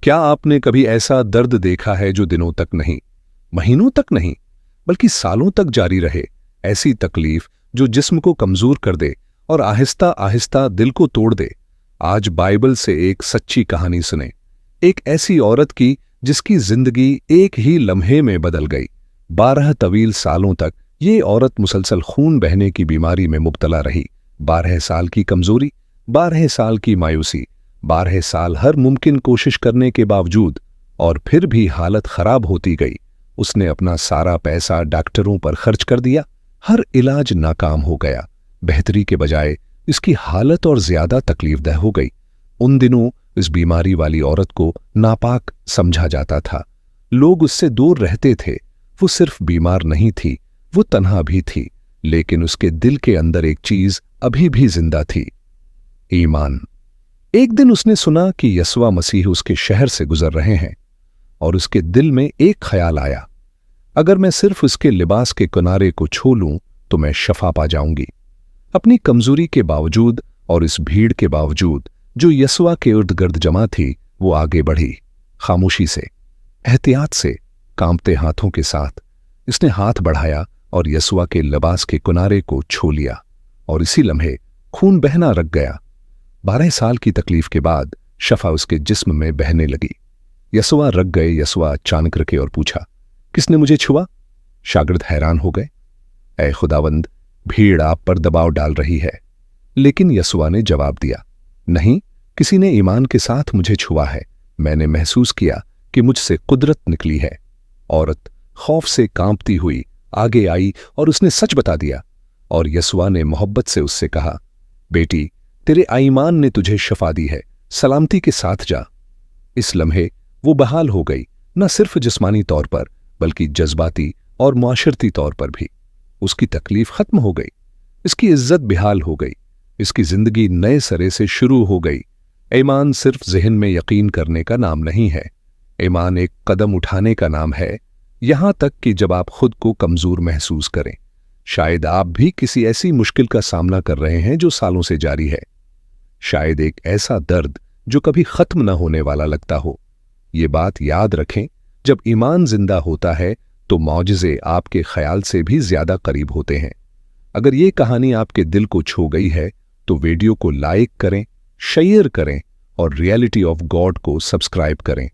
क्या आपने कभी ऐसा दर्द देखा है जो दिनों तक नहीं, महीनों तक नहीं, बल्कि सालों तक जारी रहे? ऐसी तकलीफ जो जिस्म को कमजोर कर दे और आहिस्ता आहिस्ता दिल को तोड़ दे। आज बाइबल से एक सच्ची कहानी सुने, एक ऐसी औरत की जिसकी जिंदगी एक ही लम्हे में बदल गई। 12 तवील सालों तक ये औरत मुसलसल खून बहने की बीमारी में मुब्तला रही। 12 साल की कमजोरी, 12 साल की मायूसी, 12 साल हर मुमकिन कोशिश करने के बावजूद, और फिर भी हालत खराब होती गई। उसने अपना सारा पैसा डॉक्टरों पर खर्च कर दिया, हर इलाज नाकाम हो गया। बेहतरी के बजाय इसकी हालत और ज्यादा तकलीफदेह हो गई। उन दिनों इस बीमारी वाली औरत को नापाक समझा जाता था। लोग उससे दूर रहते थे। वो सिर्फ बीमार नहीं थी, वो तन्हा भी थी, लेकिन उसके दिल के अंदर एक चीज अभी भी जिंदा थी, ईमान। एक दिन उसने सुना कि यस्वा मसीह उसके शहर से गुजर रहे हैं, और उसके दिल में एक ख्याल आया, अगर मैं सिर्फ उसके लिबास के किनारे को छू लूं तो मैं शफा पा जाऊंगी। अपनी कमजोरी के बावजूद और इस भीड़ के बावजूद जो यस्वा के इर्द गिर्द जमा थी, वो आगे बढ़ी। खामोशी से, एहतियात से, कांपते हाथों के साथ इसने हाथ बढ़ाया और यस्वा के लिबास के किनारे को छू लिया, और इसी लम्हे खून बहना रुक गया। 12 साल की तकलीफ के बाद शफा उसके जिस्म में बहने लगी। यस्वा रख गए। यस्वा अचानक रुके और पूछा, किसने मुझे छुआ? शागिर्द हैरान हो गए। ऐ खुदावंद, भीड़ आप पर दबाव डाल रही है। लेकिन यस्वा ने जवाब दिया, नहीं, किसी ने ईमान के साथ मुझे छुआ है। मैंने महसूस किया कि मुझसे कुदरत निकली है। औरत खौफ से कांपती हुई आगे आई और उसने सच बता दिया, और यस्वा ने मोहब्बत से उससे कहा, बेटी, तेरे ईमान ने तुझे शफा दी है, सलामती के साथ जा। इस लम्हे वो बहाल हो गई, न सिर्फ जिस्मानी तौर पर बल्कि जज्बाती और मुआशरती तौर पर भी। उसकी तकलीफ खत्म हो गई, इसकी इज्जत बेहाल हो गई, इसकी जिंदगी नए सिरे से शुरू हो गई। ईमान सिर्फ ज़हन में यकीन करने का नाम नहीं है, ईमान एक कदम उठाने का नाम है, यहां तक कि जब आप खुद को कमजोर महसूस करें। शायद आप भी किसी ऐसी मुश्किल का सामना कर रहे हैं जो सालों से जारी है। शायद एक ऐसा दर्द जो कभी खत्म न होने वाला लगता हो। ये बात याद रखें, जब ईमान जिंदा होता है तो मौजज़े आपके ख्याल से भी ज्यादा करीब होते हैं। अगर ये कहानी आपके दिल को छू गई है तो वीडियो को लाइक करें, शेयर करें और रियलिटी ऑफ गॉड को सब्सक्राइब करें।